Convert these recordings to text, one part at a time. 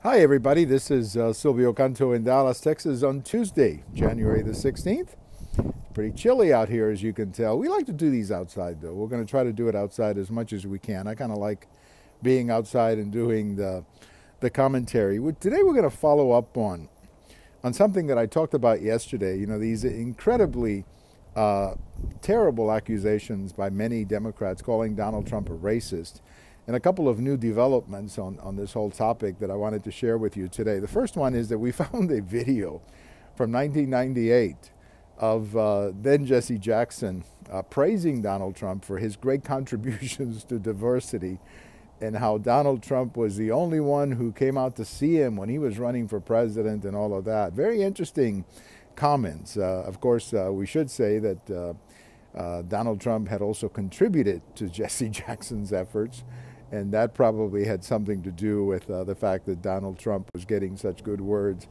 Hi, everybody. This is Silvio Canto in Dallas, Texas on Tuesday, January the 16th. Pretty chilly out here, as you can tell. We like to do these outside, though. We're going to try to do it outside as much as we can. I kind of like being outside and doing the commentary. Today, we're going to follow up on something that I talked about yesterday. You know, these incredibly terrible accusations by many Democrats calling Donald Trump a racist, and a couple of new developments on this whole topic that I wanted to share with you today. The first one is that we found a video from 1998 of then Jesse Jackson praising Donald Trump for his great contributions to diversity, and how Donald Trump was the only one who came out to see him when he was running for president and all of that. Very interesting comments. Of course, we should say that Donald Trump had also contributed to Jesse Jackson's efforts, and that probably had something to do with the fact that Donald Trump was getting such good words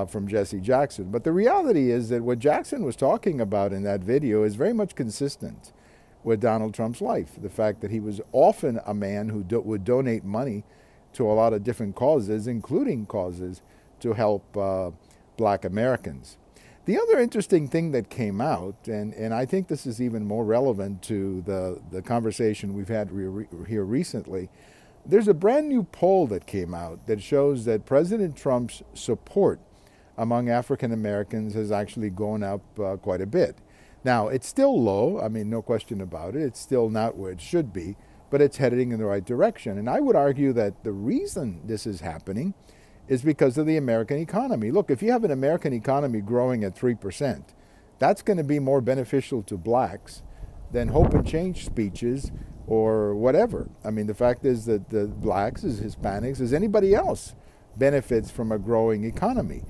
from Jesse Jackson. But the reality is that what Jackson was talking about in that video is very much consistent with Donald Trump's life. The fact that he was often a man who would donate money to a lot of different causes, including causes to help black Americans. The other interesting thing that came out, and I think this is even more relevant to the conversation we've had here recently, there's a brand new poll that came out that shows that President Trump's support among African Americans has actually gone up quite a bit. Now, it's still low, I mean, no question about it. It's still not where it should be, but it's heading in the right direction. And I would argue that the reason this is happening is because of the American economy. Look, if you have an American economy growing at 3%, that's going to be more beneficial to blacks than hope and change speeches or whatever. I mean, the fact is that the blacks, as Hispanics, as anybody else, benefits from a growing economy.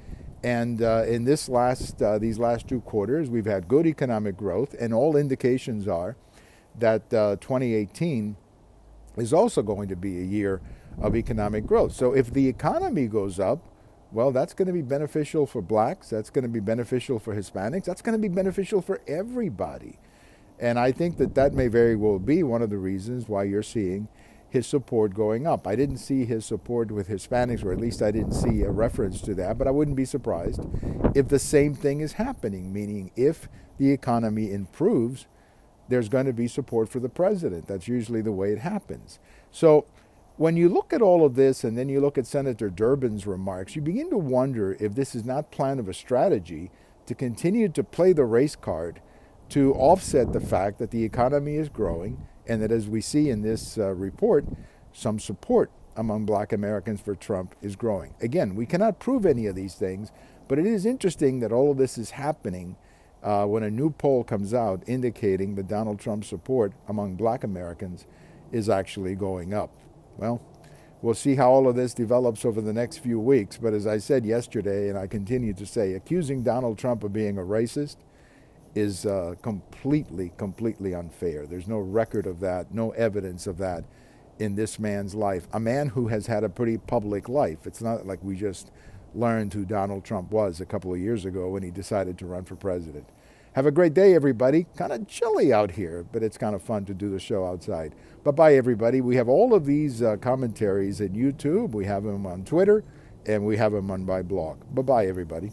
And in these last 2 quarters, we've had good economic growth, and all indications are that 2018 is also going to be a year of economic growth. So if the economy goes up, well, that's going to be beneficial for blacks, that's going to be beneficial for Hispanics, that's going to be beneficial for everybody. And I think that that may very well be one of the reasons why you're seeing his support going up. I didn't see his support with Hispanics, or at least I didn't see a reference to that, but I wouldn't be surprised if the same thing is happening, meaning if the economy improves, there's going to be support for the president. That's usually the way it happens. So when you look at all of this, and then you look at Senator Durbin's remarks, you begin to wonder if this is not part of a strategy to continue to play the race card to offset the fact that the economy is growing, and that, as we see in this report, some support among black Americans for Trump is growing. Again, we cannot prove any of these things, but it is interesting that all of this is happening when a new poll comes out indicating that Donald Trump's support among black Americans is actually going up. Well, we'll see how all of this develops over the next few weeks. But as I said yesterday, and I continue to say, accusing Donald Trump of being a racist is completely unfair. There's no record of that, no evidence of that in this man's life. A man who has had a pretty public life. It's not like we just learned who Donald Trump was a couple of years ago when he decided to run for president. Have a great day, everybody. Kind of chilly out here, but it's kind of fun to do the show outside. Bye-bye, everybody. We have all of these commentaries at YouTube. We have them on Twitter, and we have them on my blog. Bye-bye, everybody.